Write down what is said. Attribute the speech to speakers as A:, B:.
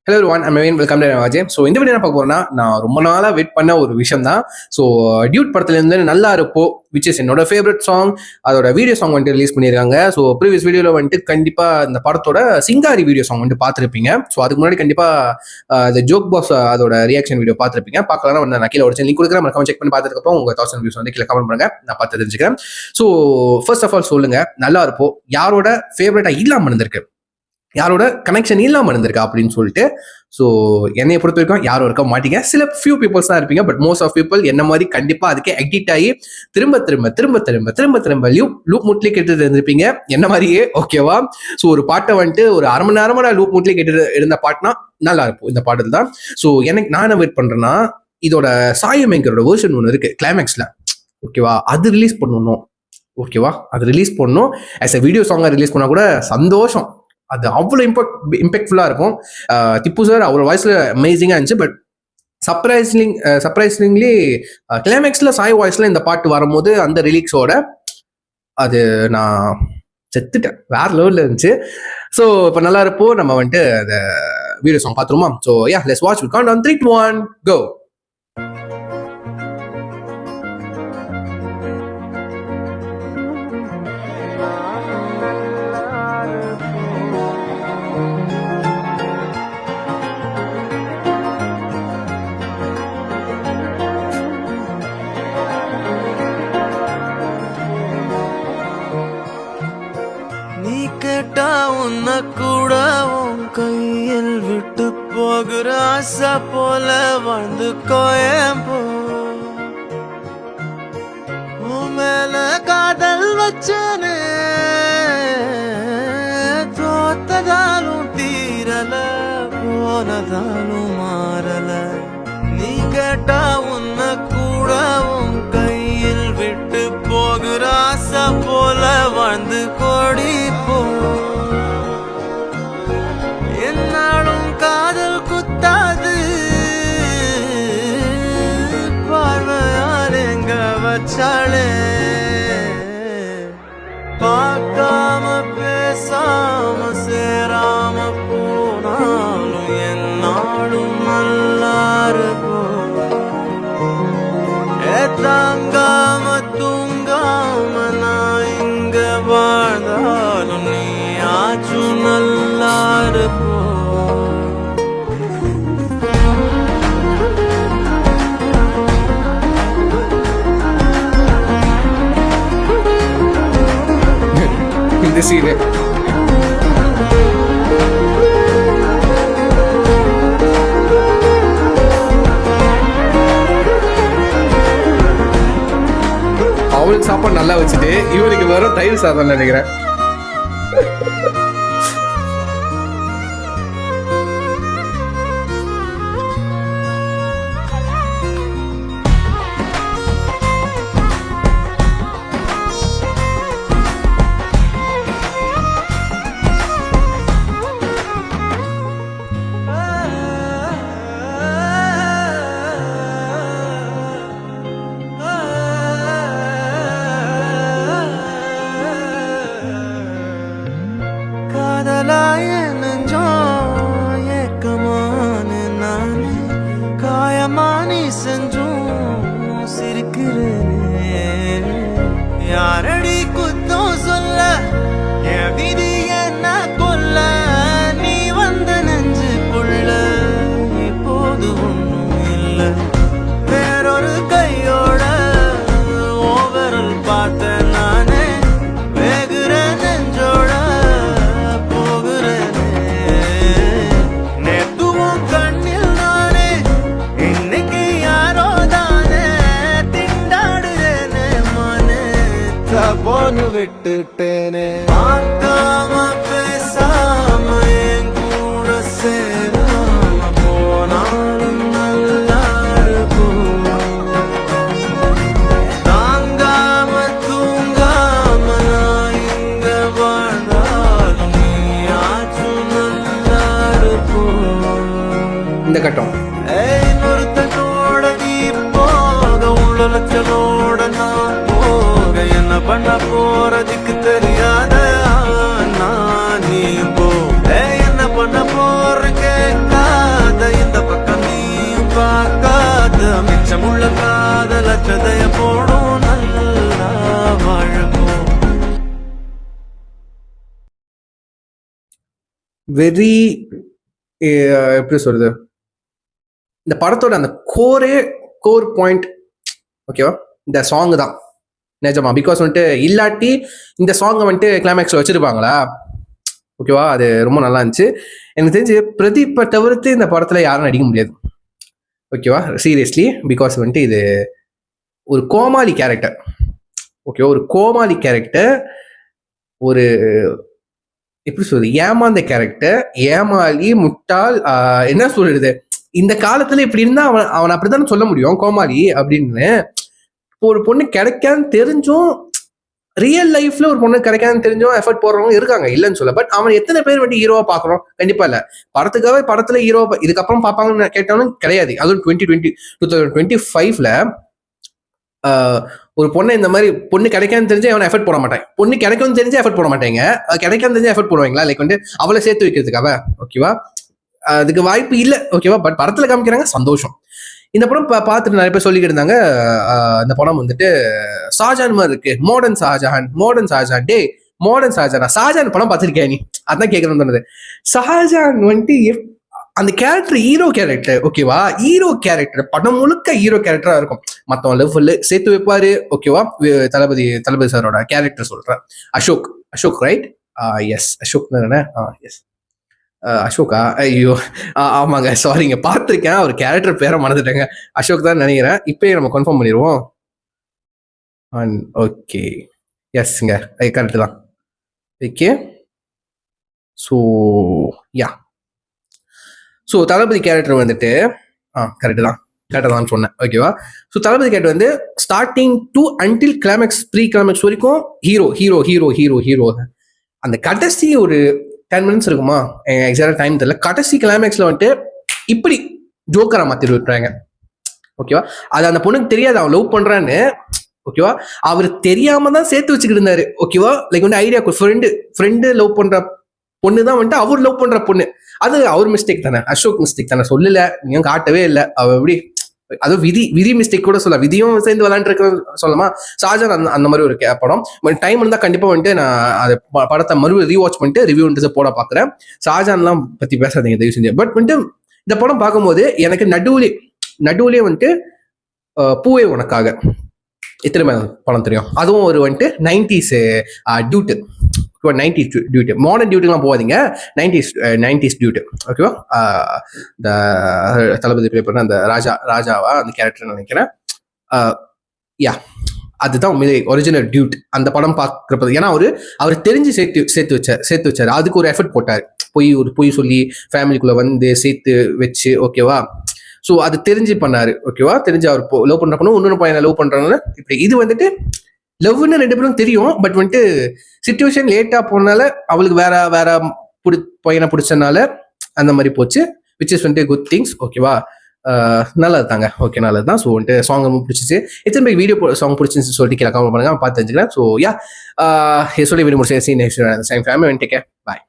A: Hello one I'm again welcome to Ajay. So இந்த video என்ன பார்க்க போறேன்னா, நான் ரொம்ப நாளாக வெயிட் பண்ண ஒரு விஷயம் தான். ஸோ டியூட் படத்துலேருந்து நல்லா இருப்போ விச் இஸ் என்னோட ஃபேவரட் சாங். அதோட வீடியோ சாங் வந்துட்டு ரிலீஸ் பண்ணியிருக்காங்க. ஸோ ப்ரீவியஸ் வீடியோவில் வந்துட்டு கண்டிப்பாக இந்த படத்தோட சிங்காரி வீடியோ சாங் வந்துட்டு பார்த்துருப்பீங்க. ஸோ அதுக்கு முன்னாடி கண்டிப்பாக இந்த ஜோக் பாஸ் அதோட ரியாக்ஷன் வீடியோ பார்த்துருப்பீங்க. பார்க்கலாம் வந்து நான் கீழே ஒரு லிங்க் கொடுக்குறேன். மறக்காம செக் பண்ணி பார்த்துருக்கப்போ உங்கள் 1000 வியூஸ் வந்து கீழே கமெண்ட் பண்ணுங்க, நான் பார்த்து தெரிஞ்சுக்கிறேன். ஸோ ஃபர்ஸ்ட் ஆஃப் ஆல் சொல்லுங்க, நல்லா இருப்போ யாரோட ஃபேவரட்டாக இல்லாமல் இருந்திருக்கு, யாரோட கனெக்ஷன் இல்லாமல் இருந்திருக்கா அப்படின்னு சொல்லிட்டு. ஸோ என்னைய பொறுத்த வரைக்கும் யாரும் இருக்க மாட்டீங்க, சில ஃபியூ பீப்புள்ஸ் தான் இருப்பீங்க. பட் மோஸ்ட் ஆஃப் பீப்புள் என்ன மாதிரி கண்டிப்பாக அதுக்கே அடிக்ட் ஆகி திரும்ப திரும்ப திரும்ப திரும்ப திரும்ப திரும்ப லூப் முட்லி கேட்டு இருந்திருப்பீங்க என்ன மாதிரியே. ஓகேவா? ஸோ ஒரு பாட்டை வந்துட்டு ஒரு அரை மணி நேரமா நான் லூப் முட்லி கேட்டு இருந்த பாட்டுனா நல்லா இருக்கும் இந்த பாடல் தான். ஸோ எனக்கு நான் என்ன வெயிட் பண்றேன்னா, இதோட சாயமேங்கரோட வெர்ஷன் ஒன்று இருக்கு கிளைமேக்ஸ்ல. ஓகேவா? அது ரிலீஸ் பண்ணணும். ஓகேவா? அது ரிலீஸ் பண்ணணும். ஆஸ் எ வீடியோ சாங்கா ரிலீஸ் பண்ணா கூட சந்தோஷம். அது அவ்வளோ இம்பேக்ட்ஃபுல்லாக இருக்கும். திப்பு சார் அவர் வாய்ஸில் அமேசிங்காக இருந்துச்சு. பட் சர்ப்ரைசிங்லி கிளைமேக்ஸில் சாய் வாய்ஸில் இந்த பாட்டு வரும்போது அந்த ரிலீக்ஸோட அது நான் செத்துட்டேன். வேற லெவலில் இருந்துச்சு. ஸோ இப்போ நல்லா இருப்போ நம்ம வந்துட்டு அந்த வீடியோ சாங் பார்த்துருமா? So ya, let's watch. Will count on 3 2 1 go.
B: உன்ன கூட உன் கையில் விட்டு போகிற ஆசை போல வாழ்ந்து கோயம்போ. உன் மேல காதல் வச்சனே, தோத்ததாலும் தீரல, போனதாலும் மாறல. நீ கேட்டா உன்ன கூட உன் கையில் விட்டு போகிற ஆசை போல வாழ்ந்து கோடி போ. என்னாலும் காதல் குத்தாது, பார்வையால் எங்க வச்சாலே. பார்க்காம பேசாம சேராம போனாலும் என்னாலும் நல்லா இருக்கும். தாங்காம தூங்காம நான் இங்க வாழ்ந்தாலும் நீ ஆச்சும் நல்லா இருப்போ.
A: இந்த சீனு அவளுக்கு சாப்பாடு நல்லா வச்சுட்டு இவருக்கு வெறும் தயிர் சாதம் நினைக்கிறேன். யாரடி குத்தம் சொல்ல, என் விதி என்ன கொல்ல. நீ வந்த நெஞ்சுக்குள்ள இப்போது ஒன்றும் இல்லை. வேறொரு கையோட ஓவரல் பார்த்த நானே, வேகுற நெஞ்சோட போகிறேனே. நேத்துவும் கண்ணில் நானே, இன்னைக்கு யாரோ தானே திண்டாடுறேனே. மானே போன்னு விட்டுட்டேனே. பார்க்காம பேசாம என் கூட சேராம போனாலும் நல்லா இருக்கும். தாங்காம தூங்காம நான் இங்க வாழ்ந்தாலும் நீ ஆச்சும் நல்லா இருக்கும். இந்த கட்டம்
B: இன்னொருத்தனோட நீ போக, உள்ளச்சனோட நான் போக, என்ன பண்ண போறதுக்கு தெரியாத நான் நீ போ. என்ன பண்ண போற கேட்டா
A: வெரி எப்படி சொல்றது, இந்த படத்தோட அந்த கோர் பாயிண்ட் ஓகேவா இந்த சாங் தான் நிஜமா. பிகாஸ் வந்துட்டு இல்லாட்டி இந்த சாங்கை வந்துட்டு கிளைமேக்ஸில் வச்சிருப்பாங்களா ஓகேவா. அது ரொம்ப நல்லா இருந்துச்சு. எனக்கு தெரிஞ்சு பிரதீப்பை தவிர்த்து இந்த படத்தில் யாரும் நடிக்க முடியாது ஓகேவா, சீரியஸ்லி. பிகாஸ் வந்துட்டு இது ஒரு கோமாளி கேரக்டர் ஓகேவா, ஒரு கோமாளி கேரக்டர், ஒரு எப்படி சொல்றது, ஏமாந்த கேரக்டர், ஏமாளி, முட்டாள், என்ன சொல்றது, இந்த காலத்துல இப்படி இருந்தா அவன் அப்படித்தான் சொல்ல முடியும் கோமாளி அப்படின்னு. ஒரு பொண்ணு கிடைக்கான்னு தெரிஞ்சும், ரியல் லைஃப்ல ஒரு பொண்ணு கிடைக்கான்னு தெரிஞ்சும் எஃபர்ட் போடுறவங்க இருக்காங்க, இல்லைன்னு சொல்ல. பட் அவன் எத்தனை பேர் வந்து ஹீரோவா பாக்குறோம்? கண்டிப்பா இல்ல. படத்துக்காக படத்துல ஹீரோ இதுக்கப்புறம் பார்ப்பாங்கன்னு கேட்டாலும் கிடையாது. அதுவும் 2025ல ஒரு பொண்ணை இந்த மாதிரி பொண்ணு கிடைக்கான்னு தெரிஞ்சு அவனை எஃபர்ட் போட மாட்டான். பொண்ணு கிடைக்கும்னு தெரிஞ்சு எஃபர்ட் போட மாட்டாங்க. கிடைக்கான்னு தெரிஞ்சு எஃபர்ட் போடுவாங்களா? லைக் வந்து அவளை சேர்த்து வைக்கிறதுக்காக ஓகேவா. அதுக்கு வாய்ப்பு இல்லை ஓகேவா. பட் படத்துல காமிக்கிறாங்க, சந்தோஷம். இந்த படம் பார்த்துட்டு நிறைய பேர் சொல்லிக்கிட்டு இருந்தாங்க, இந்த படம் வந்துட்டு ஷாஜான் மாதிரி இருக்கு, மாடர்ன் ஷாஜான். டே மாடர்ன் ஷாஜான் படம் பார்த்துருக்கேன் நீ? அதான் கேட்கணும்னு தோணுது. ஷாஜான் வந்துட்டு அந்த கேரக்டர் ஹீரோ கேரக்டர் ஓகேவா, ஹீரோ கேரக்டர் படம் முழுக்க ஹீரோ கேரக்டரா இருக்கும். மற்றவன் லெவல் சேர்த்து வைப்பாரு ஓகேவா. தளபதி சாரோட கேரக்டர் சொல்றேன், அசோக் ரைட்? எஸ் அசோக் தானே? எஸ் அசோகா, ஐயோ ஆமாங்க, சாரிங்க, பார்த்துருக்கேன். அவர் கேரக்டர் பேரை மறந்துட்டேங்க. அசோக் தான் நினைக்கிறேன். இப்பயே நம்ம கன்ஃபார்ம் பண்ணிடுவோம். ஓகே, எஸ்ங்க, கரெக்டு தான். Okay, so yeah, so Thalapathy character வந்துட்டு கரெக்டு தான் சொன்னேன் ஓகேவா. ஸோ தளபதி கேரக்டர் வந்து starting to until climax, pre climax வரைக்கும் ஹீரோ. அந்த கடைசி ஒரு 10 minutes இருக்குமா, எக்ஸாக்டா டைம் தெரியல. கடைசி கிளைமேக்ஸ்ல வந்துட்டு இப்படி ஜோக்கரா மாத்தி விட்டுறாங்க ஓகேவா. அது அந்த பொண்ணுக்கு தெரியாது அவன் லவ் பண்றான்னு ஓகேவா. அவர் தெரியாம தான் சேர்த்து வச்சுக்கிட்டு இருந்தாரு ஓகேவா. லைக் வந்து ஐடியா ஃப்ரெண்டு லவ் பண்ற பொண்ணு தான் வந்துட்டு அவர் லவ் பண்ற பொண்ணு. அது அவர் மிஸ்டேக் தானே, அசோக் மிஸ்டேக் தானே, சொல்லல, நீங்க காட்டவே இல்லை. அவ எப்படி, அதுவும் விதி மிஸ்டேக் கூட சொல்ல, விதியும் சேர்ந்து விளையாண்டு சொல்லலாமா. ஷாஜான் அந்த மாதிரி ஒரு படம். டைம் இருந்தா கண்டிப்பா வந்துட்டு நான் அதை படத்தை மறுபடியும் ரீவாட்ச் பண்ணிட்டு ரிவ்யூன்றது போட பாக்குறேன். ஷாஜான்லாம் பத்தி பேசாதீங்க தயவு செஞ்சு. பட் வந்துட்டு இந்த படம் பார்க்கும்போது எனக்கு நடுவுலயே வந்துட்டு பூவே உனக்காக எத்தனை படம் தெரியும், அதுவும் ஒரு வந்துட்டு 90s டியூட்டு, 90s டியூட்டு, மாடர்ன் டியூட்டுலாம் போகாதீங்க, 90s டியூட்டு ஓகேவா. இந்த தளபதி ப்ளே பண்ண அந்த ராஜாவா அந்த கேரக்டர் நினைக்கிறேன். யா, அதுதான் ஒரிஜினல் டியூட். அந்த படம் பார்க்குறப்ப ஏன்னா அவர் தெரிஞ்சு சேர்த்து வச்சாரு. அதுக்கு ஒரு எஃபர்ட் போட்டார். பொய் சொல்லி ஃபேமிலிக்குள்ள வந்து சேர்த்து வச்சு ஓகேவா. ஸோ அது தெரிஞ்சு பண்ணாரு ஓகேவா. தெரிஞ்சு அவர் லவ் பண்ற பொண்ணு இன்னொன்று பையனை லவ் பண்றாங்க. இப்படி இது வந்துட்டு லவ்னு 2 பேரும் தெரியும். பட் வந்துட்டு சிச்சுவேஷன் லேட்டா போனால அவளுக்கு வேற பையனை பிடிச்சனால அந்த மாதிரி போச்சு. விச் இஸ் வந்துட்டு குட் திங்ஸ் ஓகேவா. நல்லது தாங்க, ஓகே, நல்லது தான். ஸோ வந்துட்டு சாங் ரொம்ப பிடிச்சிச்சு. எத்தனை பேர் வீடியோ சாங் பிடிச்சின்னு சொல்லிட்டு கீழே கமெண்ட் பண்ணுங்க, பார்த்து தெரிஞ்சுக்கிறேன். ஸோ யா, சொல்லி வீடியோ முடிச்சு நெக்ஸ்ட் ஃபேமிலி பாய்.